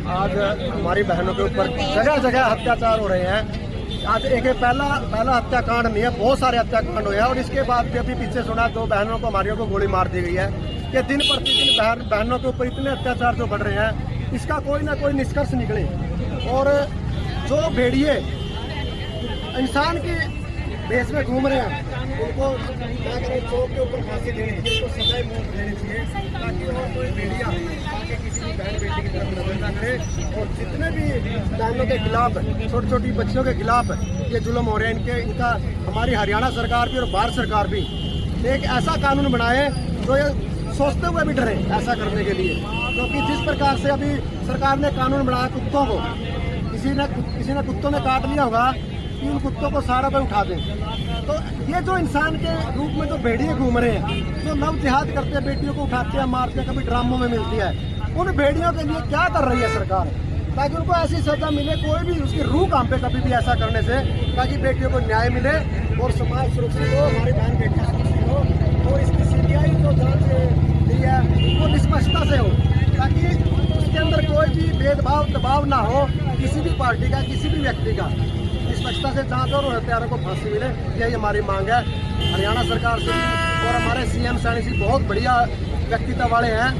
आज हमारी बहनों के ऊपर जगह जगह अत्याचार हो रहे हैं। आज एक पहला हत्याकांड नहीं है, बहुत सारे हत्याकांड हुए हैं। और इसके बाद भी अभी पीछे सुना 2 बहनों को, हमारियों को गोली मार दी गई है। कि दिन प्रतिदिन बहनों के ऊपर इतने अत्याचार जो बढ़ रहे हैं, इसका कोई ना कोई निष्कर्ष निकले। और जो भेड़िए इंसान की देश में घूम रहे हैं, उनको चौक के ऊपर फांसी देनी चाहिए, उनको सजाए मौत देनी चाहिए, ताकि और कोई भेड़िया आगे किसी भी बहन बेटी की तरफ नजर न करे। और जितने भी बहनों के खिलाफ, छोटी छोटी बच्चियों के खिलाफ ये जुल्म हो रहे हैं, इनका हमारी हरियाणा सरकार भी और भारत सरकार भी एक ऐसा कानून बनाए जो ये सोचते हुए भी डरे ऐसा करने के लिए। क्योंकि जिस प्रकार से अभी सरकार ने कानून बनाया कुत्तों को, किसी ने कुत्तों ने काट लिया होगा कि उन कुत्तों को सारा पे उठा दें। तो ये जो इंसान के रूप में जो भेड़िए घूम रहे हैं, जो लव जिहाद करते हैं, बेटियों को उठाते हैं, मारते हैं, कभी ड्रामों में मिलती है, उन भेड़ियों के लिए क्या कर रही है सरकार, ताकि उनको ऐसी सजा मिले, कोई भी उसकी रूह काम पे कभी भी ऐसा करने से, ताकि बेटियों को न्याय मिले और समाज सुरक्षित हो, हमारी बहन बेटियां सुरक्षित हो। और इसकी सीबीआई जो जांच दी है वो निष्पक्षता से हो, ताकि उसके अंदर कोई भी भेदभाव दबाव ना हो किसी भी पार्टी का, किसी भी व्यक्ति का। निष्पक्षता से जांच और हत्यारों को फांसी मिले, यही हमारी मांग है हरियाणा सरकार से। और हमारे सीएम सैनी जी बहुत बढ़िया व्यक्तित्व वाले हैं,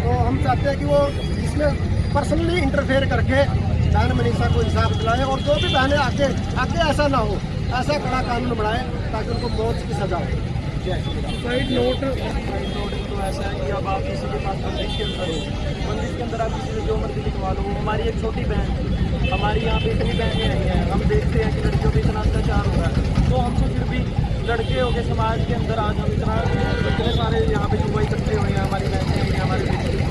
तो हम चाहते हैं कि वो इसमें पर्सनली इंटरफेयर करके बहन मनीषा को इंसाफ दिलाएं। और जो भी बहनें आगे ऐसा ना हो, ऐसा कड़ा कानून बनाएं ताकि उनको मौत की सजा हो। सुसाइड नोट तो ऐसा है कि अब आप किसी के पास बंदिश के अंदर हो, बंदिश के अंदर आप किसी से जो मर्जी लिखवा लो। हमारी एक छोटी बहन, हमारी यहाँ पे इतनी बहनें आई हैं, हम देखते हैं कि लड़कियों पर इतना अत्याचार हो रहा है, तो हमसे फिर भी लड़के हो गए समाज के अंदर आज हम इतने सारे यहाँ पे युवा इकट्ठे हुए हैं, हमारी बहनें आई हैं, हमारे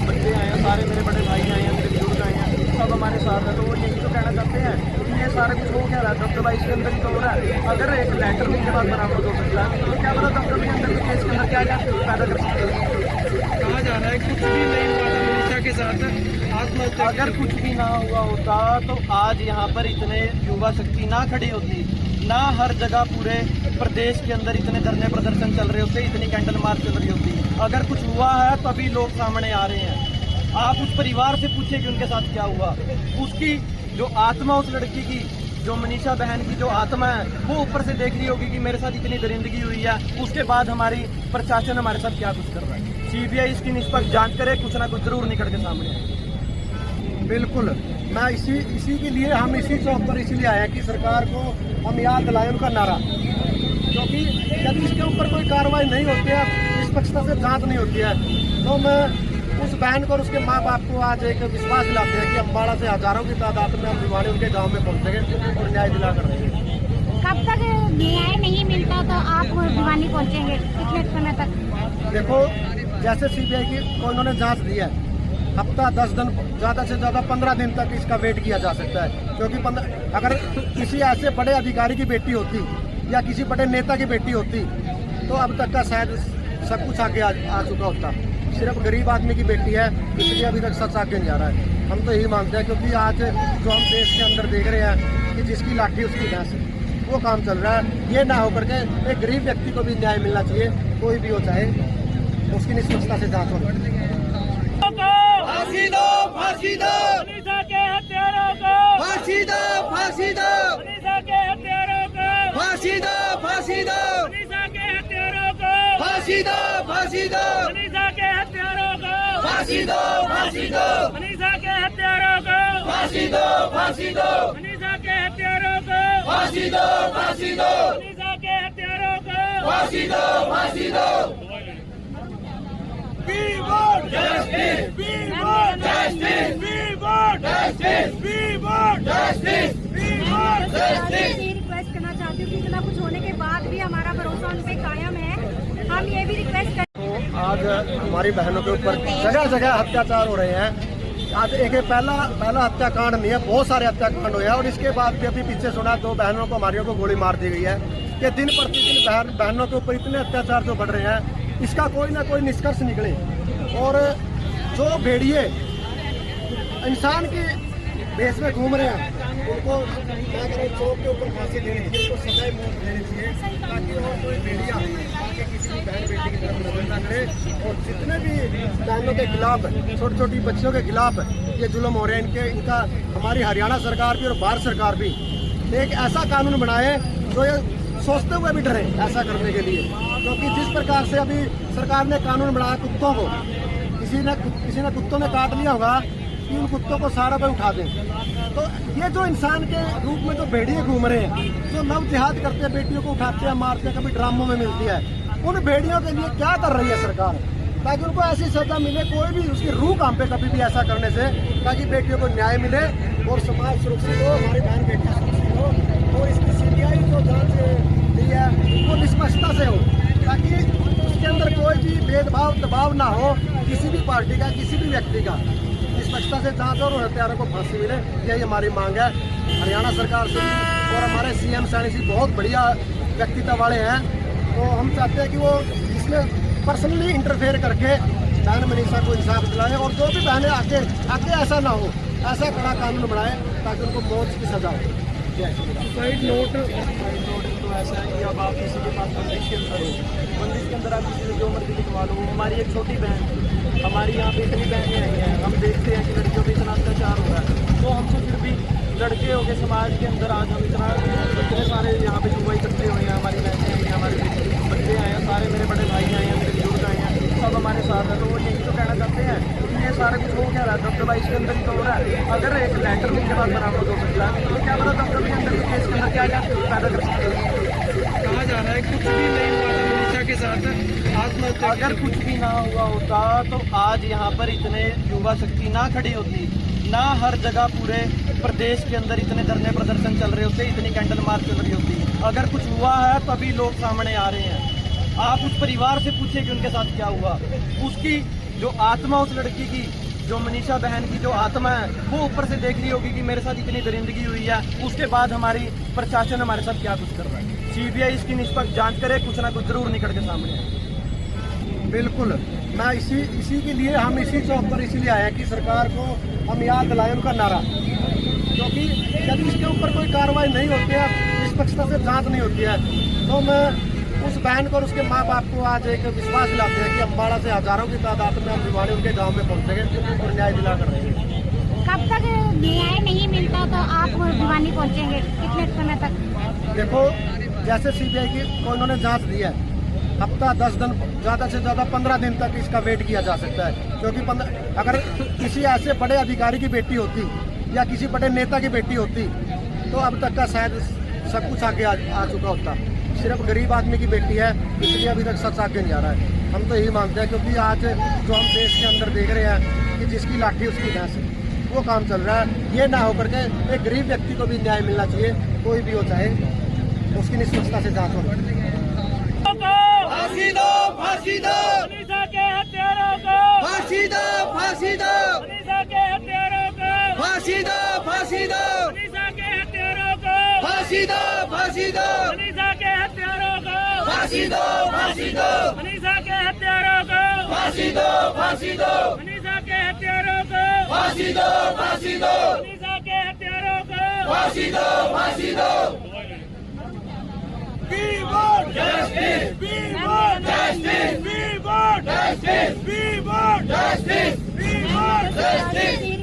बच्चे आए हैं, सारे मेरे बड़े भाई आए हैं, मेरे बुजुर्ग आए हैं, सब हमारे साथ हैं। तो वो यही तो कहना चाहते हैं कि ये सारा कुछ हो क्या रहा है, दबदबा इसके अंदर ही तो हो रहा है। अगर एक लेटर भी के बाद बराबर हो सकता है, तो क्या पता दबदबे के अंदर केस के अंदर क्या क्या पैदा कर सकते हैं। कहा जा रहा है कुछ भी नहीं हुआ था मनीषा के साथ आत्महत्या। अगर कुछ भी ना हुआ होता तो आज यहाँ पर इतने युवा शक्ति ना खड़ी होती, ना हर जगह पूरे प्रदेश के अंदर इतने धरने प्रदर्शन चल रहे होते, इतनी कैंडल मार्च चल रही होती। अगर कुछ हुआ है तभी लोग सामने आ रहे हैं। आप उस परिवार से पूछिए कि उनके साथ क्या हुआ। उसकी जो आत्मा, उस लड़की की, जो मनीषा बहन की जो आत्मा है, वो ऊपर से देख रही होगी कि मेरे साथ इतनी दरिंदगी हुई है। उसके बाद हमारी प्रशासन हमारे साथ क्या कुछ कर रहा है। सीबीआई इसकी निष्पक्ष जांच करे, कुछ ना कुछ जरूर निकल के सामने आए। बिल्कुल, मैं इसी के लिए हम इसी चौक पर इसीलिए आए हैं कि सरकार को हम याद दिलाएं उनका नारा। क्योंकि यदि इसके ऊपर कोई कार्रवाई नहीं होती है, निष्पक्षता से जांच नहीं होती है, तो मैं उस बहन को और उसके माँ बाप को आज एक विश्वास दिलाते हैं कि अम्बाड़ा से हजारों की तादाद में हम भिवानी उनके गांव में पहुंचेंगे और न्याय दिला कर रहेंगे। कब तक न्याय नहीं मिलता तो आप भिवानी पहुंचेंगे, कितने समय तक? देखो, जैसे सीबीआई की उन्होंने जांच दी है, हफ्ता 10 दिन, ज़्यादा से ज़्यादा 15 दिन तक इसका वेट किया जा सकता है। क्योंकि अगर किसी ऐसे बड़े अधिकारी की बेटी होती या किसी बड़े नेता की बेटी होती तो अब तक का शायद सब कुछ आगे आ चुका होता। सिर्फ गरीब आदमी की बेटी है, इसलिए अभी तक सच आगे नहीं आ रहा है। हम तो यही मानते हैं, क्योंकि आज जो हम देश के अंदर देख रहे हैं कि जिसकी लाठी उसकी भैंस, वो काम चल रहा है। ये ना होकर के एक गरीब व्यक्ति को भी न्याय मिलना चाहिए, कोई भी हो चाहे, उसकी निष्पक्षता से जांच होनी चाहिए। फांसी दो, फांसी दो मनीषा के हत्यारों को, फांसी दो, फांसी दो मनीषा के हत्यारों को, फांसी दो, फांसी दो मनीषा के हत्यारों को, फांसी दो, फांसी दो मनीषा के हत्यारों को, फांसी दो, फांसी दो मनीषा के हत्यारों को, फांसी दो, फांसी दो मनीषा के हत्यारों को, फांसी दो, फांसी दो मनीषा के हत्यारों को, फांसी दो, फांसी दो। We want justice! We want justice! We want justice! We want justice! We want justice! मैं रिक्वेस्ट करना चाहती हूँ कि इतना कुछ होने के बाद भी हमारा भरोसा उन पे कायम है। हम ये भी रिक्वेस्ट कर तो आज हमारी बहनों के ऊपर जगह जगह अत्याचार हो रहे हैं। आज एक पहला हत्याकांड नहीं है, बहुत सारे हत्याकांड हुए हैं। और इसके बाद भी अभी पीछे सुना 2 बहनों को, हमारियों को गोली मार दी गई है। कि दिन प्रतिदिन बहनों के ऊपर इतने अत्याचार जो बढ़ रहे हैं, इसका कोई ना कोई निष्कर्ष निकले। और जो भेड़िए इंसान की देश में घूम रहे हैं उनको क्या करें, चौक के ऊपर फांसी देनी चाहिए, उनको सजाए मौत देनी चाहिए, ताकि और कोई भेड़िया आगे किसी भी बहन बेटी की तरफ नजर न करे। और जितने भी बहनों के खिलाफ, छोटी छोटी बच्चियों के खिलाफ ये जुल्म हो रहे हैं, इनका हमारी हरियाणा सरकार भी और भारत सरकार भी एक ऐसा कानून बनाए जो ये सोचते हुए भी डरे ऐसा करने के लिए। क्योंकि जिस प्रकार से अभी सरकार ने कानून बनाया कुत्तों को, किसी ने कुत्तों ने काट लिया होगा कि उन कुत्तों को सारा पे उठा दें। तो ये जो इंसान के रूप में जो भेड़िए घूम रहे हैं, जो नव जिहाद करते हैं, बेटियों को उठाते हैं, मारते हैं, कभी ड्रामों में मिलती है, उन भेड़ियों के लिए क्या कर रही है सरकार, ताकि उनको ऐसी सजा मिले, कोई भी उसकी रूह काम पे कभी भी ऐसा करने से, ताकि बेटियों को न्याय मिले और समाज सुरक्षित हो, हमारी बहन बेटियां सुरक्षित हो। और इसकी CBI जो जांच दी है वो निष्पक्षता से हो, ताकि उसके अंदर कोई भी भेदभाव दबाव ना हो किसी भी पार्टी का, किसी भी व्यक्ति का। निष्पक्षता से जांच और हत्यारों को फांसी मिले, यही हमारी मांग है हरियाणा सरकार से। और हमारे CM सैनी जी बहुत बढ़िया व्यक्तित्व वाले हैं, तो हम चाहते हैं कि वो इसमें पर्सनली इंटरफेयर करके बहन मनीषा को इंसाफ दिलाएं, और जो भी बहनें आगे ऐसा ना हो, ऐसा कड़ा कानून बनाए ताकि उनको मौत की सजा हो। सुसाइड नोट तो ऐसा है कि अब आप किसी के पास बंदिश के अंदर हो, बंदिश के अंदर आप किसी से जो मर्जी लिखवा लो। हमारी एक छोटी बहन, हमारी यहाँ पे इतनी बहनें आई हैं, हम देखते हैं कि लड़कियों पे इतना अत्याचार हो रहा है, तो हमसे फिर भी लड़के हो गए समाज के अंदर आज हम इतने सारे यहाँ पे युवा इकट्ठे हुए हैं, हमारी बहनें आई हैं, हमारे बच्चे आए हैं, सारे मेरे बड़े भाई आए हैं, मेरे बुजुर्ग आए हैं, सब हमारे साथ हैं। तो वो यही तो कहना चाहते हैं कि ये सारा कुछ हो क्या रहा है, दबदबा इसके अंदर ही तो हो रहा है। अगर एक लेटर लिखने के बाद बरामद हो सकता है, तो क्या पता दबदबे के अंदर केस के अंदर क्या क्या पैदा कर सकते हैं। कहा जा रहा है कुछ भी नहीं हुआ था मनीषा के साथ आत्महत्या, अगर कुछ भी ना हुआ होता तो आज यहाँ पर इतने युवा शक्ति ना खड़ी होती, ना हर जगह पूरे प्रदेश के अंदर इतने धरने प्रदर्शन चल रहे होते, इतनी कैंडल मार्च चल रही होती। अगर कुछ हुआ है तभी लोग सामने आ रहे हैं। आप उस परिवार से पूछिए कि उनके साथ क्या हुआ, उसकी जो आत्मा, उस लड़की की, जो मनीषा बहन की जो आत्मा है, वो ऊपर से देख रही होगी कि मेरे साथ इतनी दरिंदगी हुई है। उसके बाद हमारी प्रशासन हमारे साथ क्या कुछ कर रहा है। CBI इसकी निष्पक्ष जांच करे, कुछ ना कुछ जरूर निकल के सामने आए। बिल्कुल, मैं इसी के लिए हम इसी चौक पर इसलिए आए हैं कि सरकार को हम याद दिलाएं उनका नारा, क्योंकि जब इसके ऊपर कोई कार्रवाई नहीं होती है, निष्पक्षता से जांच नहीं होती है, तो मैं उस बहन को और उसके माँ बाप को आज एक विश्वास दिलाते हैं कि अम्बाड़ा से हजारों की तादाद में हम भिवानी उनके गांव में पहुंचेंगे और न्याय दिला कर रहेंगे। कब तक न्याय नहीं मिलता तो आप भिवानी पहुंचेंगे, कितने समय तक? देखो, जैसे CBI की को इन्होंने जांच दी है, हफ्ता 10 दिन, ज़्यादा से ज़्यादा 15 दिन तक इसका वेट किया जा सकता है। क्योंकि अगर किसी ऐसे बड़े अधिकारी की बेटी होती या किसी बड़े नेता की बेटी होती तो अब तक का शायद सब कुछ आगे आ चुका होता। सिर्फ गरीब आदमी की बेटी है, इसलिए अभी तक सच आगे नहीं आ रहा है। हम तो यही मानते हैं, क्योंकि आज जो हम देश के अंदर देख रहे हैं कि जिसकी लाठी उसकी भैंस, वो काम चल रहा है। ये ना होकर के एक गरीब व्यक्ति को भी न्याय मिलना चाहिए, कोई भी हो चाहे, उसकी निष्पक्षता से जांच होनी चाहिए। फांसी दो, फांसी दो, मनीषा के हत्यारों को फांसी दो, फांसी दो, मनीषा के हत्यारों को फांसी दो, फांसी दो, मनीषा के हत्यारों को फांसी दो, फांसी दो, मनीषा के हत्यारों को फांसी दो, फांसी दो, मनीषा के हत्यारों को फांसी दो, फांसी दो, मनीषा के हत्यारों को फांसी दो, फांसी दो, मनीषा के हत्यारों को फांसी दो, फांसी दो। We want justice! We want Justice! We want Justice! We want Justice! We want Justice!